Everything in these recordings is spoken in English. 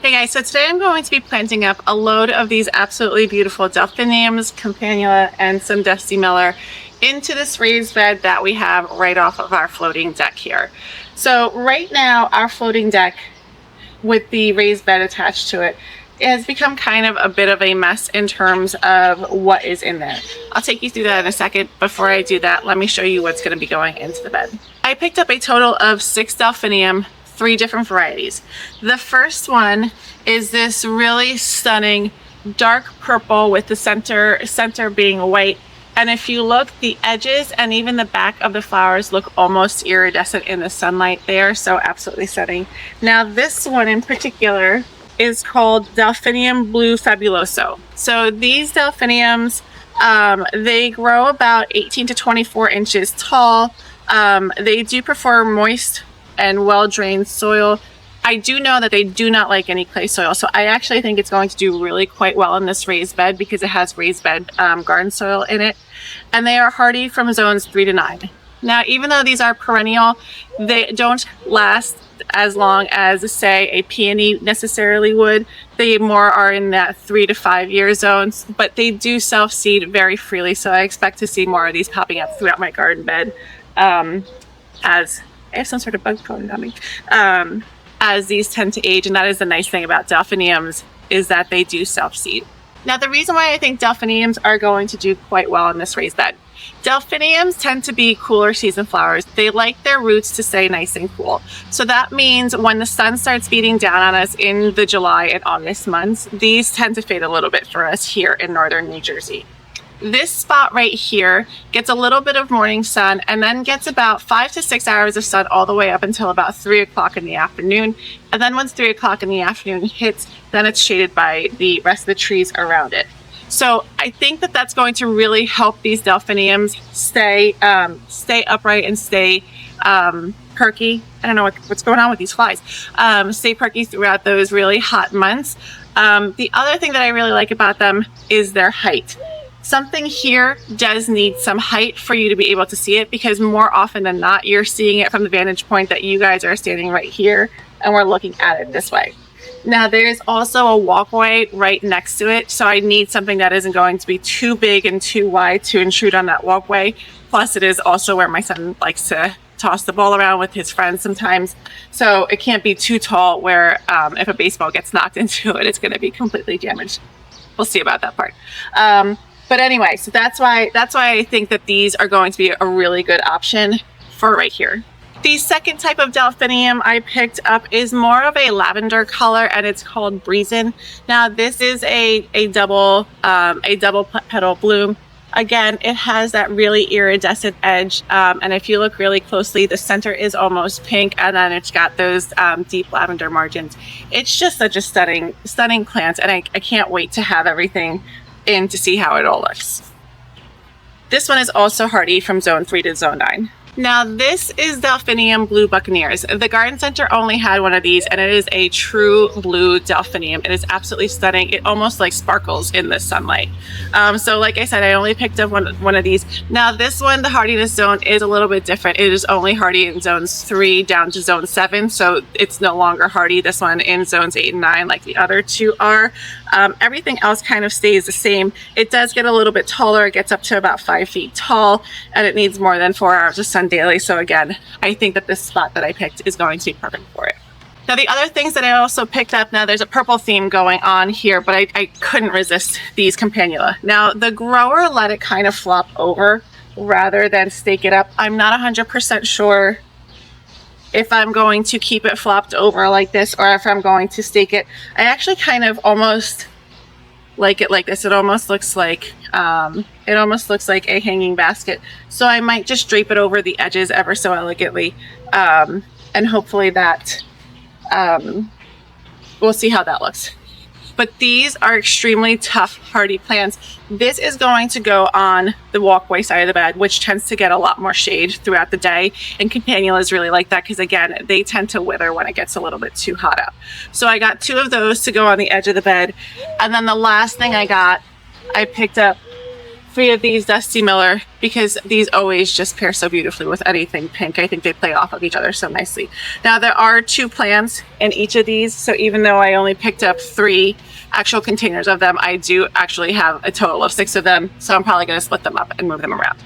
Hey guys, so today I'm going to be planting up a load of these absolutely beautiful Delphiniums, Campanula, and some Dusty Miller into this raised bed that we have right off of our floating deck here. So right now our floating deck with the raised bed attached to it has become kind of a bit of a mess in terms of what is in there. I'll take you through that in a second. Before I do that, let me show you what's going to be going into the bed. I picked up a total of 6 Delphinium, 3 different varieties. The first one is this really stunning dark purple with the center being white. And if you look, the edges and even the back of the flowers look almost iridescent in the sunlight. They are so absolutely stunning. Now this one in particular is called Delphinium Blue Fabuloso. So these Delphiniums, they grow about 18 to 24 inches tall. They do prefer moist and well-drained soil. I do know that they do not like any clay soil, so I actually think it's going to do really quite well in this raised bed because it has raised bed garden soil in it, and they are hardy from zones 3 to 9. Now, even though these are perennial, they don't last as long as, say, a peony necessarily would. They more are in that 3 to 5 year zones, but they do self-seed very freely, so I expect to see more of these popping up throughout my garden bed as I have some sort of bug crawling on me. As these tend to age, and that is the nice thing about Delphiniums, is that they do self-seed. Now, the reason why I think Delphiniums are going to do quite well in this raised bed. Delphiniums tend to be cooler season flowers. They like their roots to stay nice and cool. So that means when the sun starts beating down on us in the July and August months, these tend to fade a little bit for us here in northern New Jersey. This spot right here gets a little bit of morning sun and then gets about 5 to 6 hours of sun all the way up until about 3 o'clock in the afternoon. And then once 3 o'clock in the afternoon hits, then it's shaded by the rest of the trees around it. So I think that that's going to really help these Delphiniums stay upright and stay perky. I don't know what's going on with these flies. Stay perky throughout those really hot months. The other thing that I really like about them is their height. Something here does need some height for you to be able to see it, because more often than not, you're seeing it from the vantage point that you guys are standing right here and we're looking at it this way. Now there's also a walkway right next to it, so I need something that isn't going to be too big and too wide to intrude on that walkway. Plus it is also where my son likes to toss the ball around with his friends sometimes. So it can't be too tall where if a baseball gets knocked into it, it's going to be completely damaged. We'll see about that part. But anyway, so that's why I think that these are going to be a really good option for right here. The second type of Delphinium I picked up is more of a lavender color, and it's called Breezin'. Now this is a double petal bloom. Again, it has that really iridescent edge, and if you look really closely, the center is almost pink, and then it's got those deep lavender margins. It's just such a stunning plant, and I can't wait to have everything in to see how it all looks. This one is also hardy from zone 3 to zone 9. Now this is Delphinium Blue Buccaneers. The garden center only had one of these, and it is a true blue delphinium. It is absolutely stunning. It almost like sparkles in the sunlight. So like I said, I only picked up one of these. Now this one, the hardiness zone is a little bit different. It is only hardy in zones 3 down to zone 7, so it's no longer hardy, this one, in zones 8 and 9 like the other two are. Everything else kind of stays the same. It does get a little bit taller. It gets up to about 5 feet tall, and it needs more than 4 hours of sun daily. So again, I think that this spot that I picked is going to be perfect for it. Now the other things that I also picked up, now there's a purple theme going on here, but I couldn't resist these Campanula. Now the grower let it kind of flop over rather than stake it up. I'm not 100% sure if I'm going to keep it flopped over like this or if I'm going to stake it. I actually kind of almost like it like this. It almost looks like a hanging basket. So I might just drape it over the edges ever so elegantly, and hopefully that we'll see how that looks. But these are extremely tough, hardy plants. This is going to go on the walkway side of the bed, which tends to get a lot more shade throughout the day. And Campanulas really like that because, again, they tend to wither when it gets a little bit too hot out. So I got 2 of those to go on the edge of the bed. And then the last thing I picked up 3 of these Dusty Miller because these always just pair so beautifully with anything pink. I think they play off of each other so nicely. Now there are 2 plants in each of these, so even though I only picked up 3 actual containers of them, I do actually have a total of 6 of them, so I'm probably going to split them up and move them around.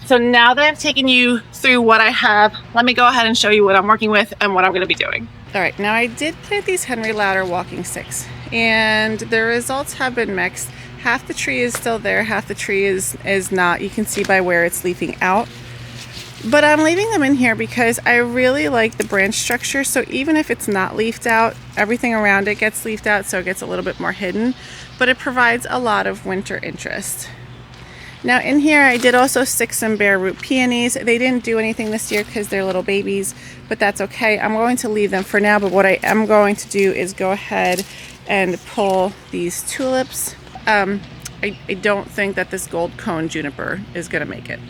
So now that I've taken you through what I have, let me go ahead and show you what I'm working with and what I'm going to be doing. All right, now I did plant these Harry Lauder walking sticks, and the results have been mixed. Half the tree is still there, half the tree is not. You can see by where it's leafing out. But I'm leaving them in here because I really like the branch structure. So even if it's not leafed out, everything around it gets leafed out, so it gets a little bit more hidden. But it provides a lot of winter interest. Now in here I did also stick some bare root peonies. They didn't do anything this year because they're little babies, but that's okay. I'm going to leave them for now, but what I am going to do is go ahead and pull these tulips. I don't think that this gold cone juniper is gonna make it.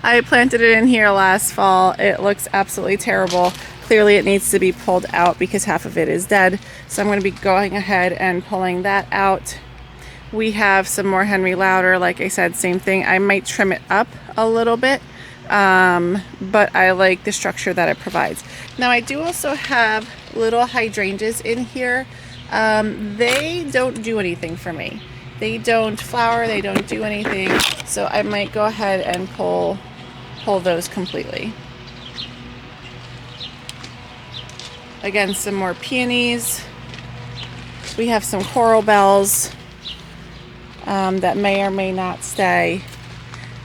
I planted it in here last fall. It looks absolutely terrible. Clearly it needs to be pulled out because half of it is dead. So I'm gonna be going ahead and pulling that out. We have some more Harry Lauder. Like I said, same thing. I might trim it up a little bit, but I like the structure that it provides. Now I do also have little hydrangeas in here. They don't do anything for me. They don't flower, they don't do anything. So I might go ahead and pull those completely. Again, some more peonies. We have some coral bells that may or may not stay.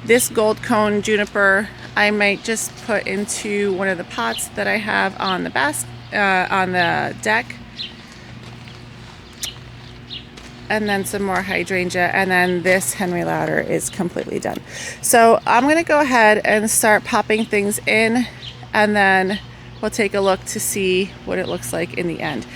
This gold cone juniper, I might just put into one of the pots that I have on the on the deck. And then some more hydrangea, and then this Harry Lauder is completely done. So I'm gonna go ahead and start popping things in, and then we'll take a look to see what it looks like in the end.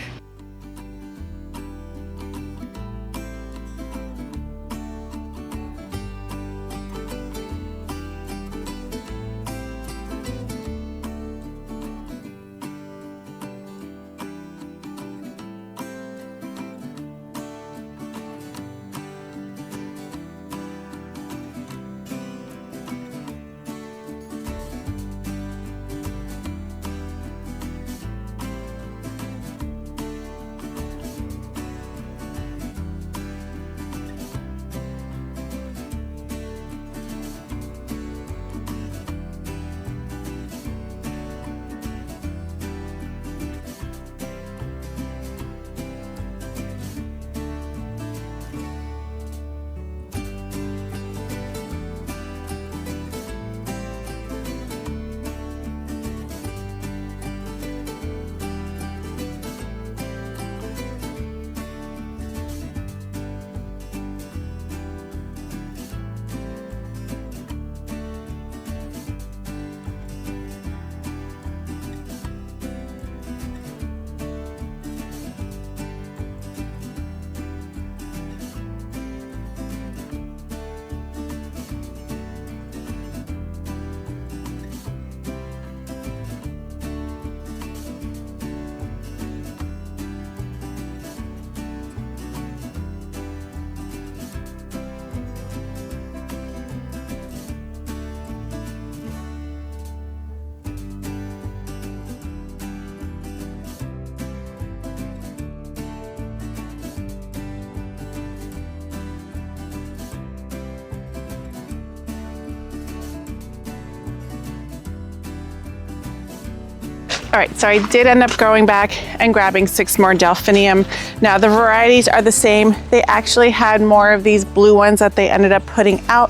All right, so I did end up going back and grabbing 6 more Delphinium. Now the varieties are the same. They actually had more of these blue ones that they ended up putting out.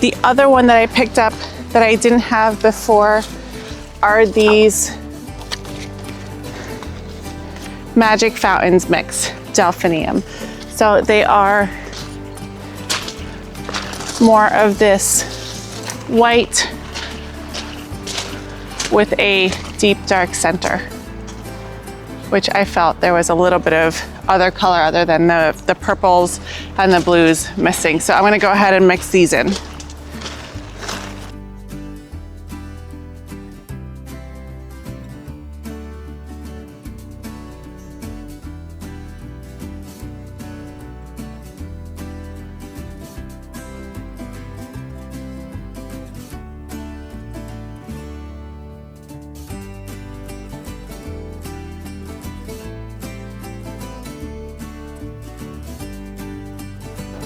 The other one that I picked up that I didn't have before are these Magic Fountains mix Delphinium. So they are more of this white with a deep dark center, which I felt there was a little bit of other color other than the purples and the blues missing. So I'm gonna go ahead and mix these in.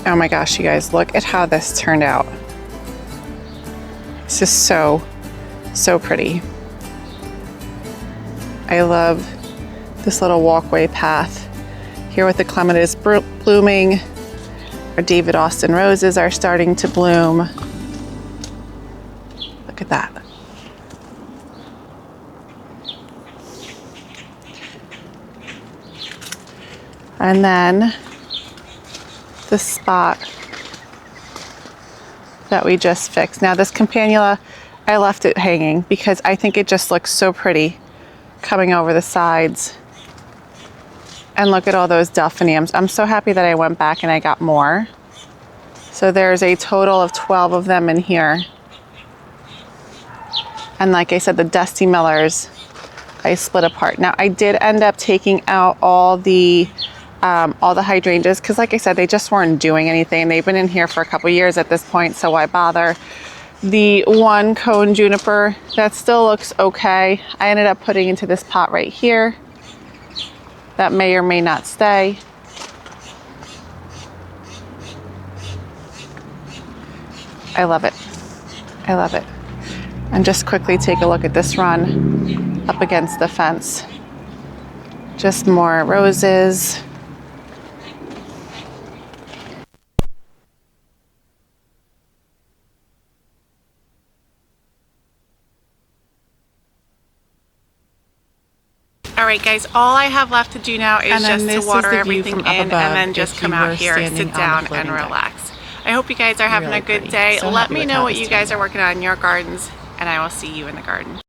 Oh my gosh, you guys, look at how this turned out. It's just so, so pretty. I love this little walkway path here with the clematis blooming. Our David Austin roses are starting to bloom. Look at that. And then the spot that we just fixed. Now this Campanula, I left it hanging because I think it just looks so pretty coming over the sides. And look at all those Delphiniums. I'm so happy that I went back and I got more. So there's a total of 12 of them in here. And like I said, the Dusty Millers, I split apart. Now I did end up taking out all the hydrangeas because like I said, they just weren't doing anything. They've been in here for a couple years at this point, so why bother? The one cone juniper, that still looks okay. I ended up putting into this pot right here. That may or may not stay. I love it. I love it. And just quickly take a look at this run up against the fence. Just more roses. All right, guys, all I have left to do now is just to water everything in and then just come out here, sit down and relax. I hope you guys are having a good day. Let me know what you guys are working on in your gardens, and I will see you in the garden.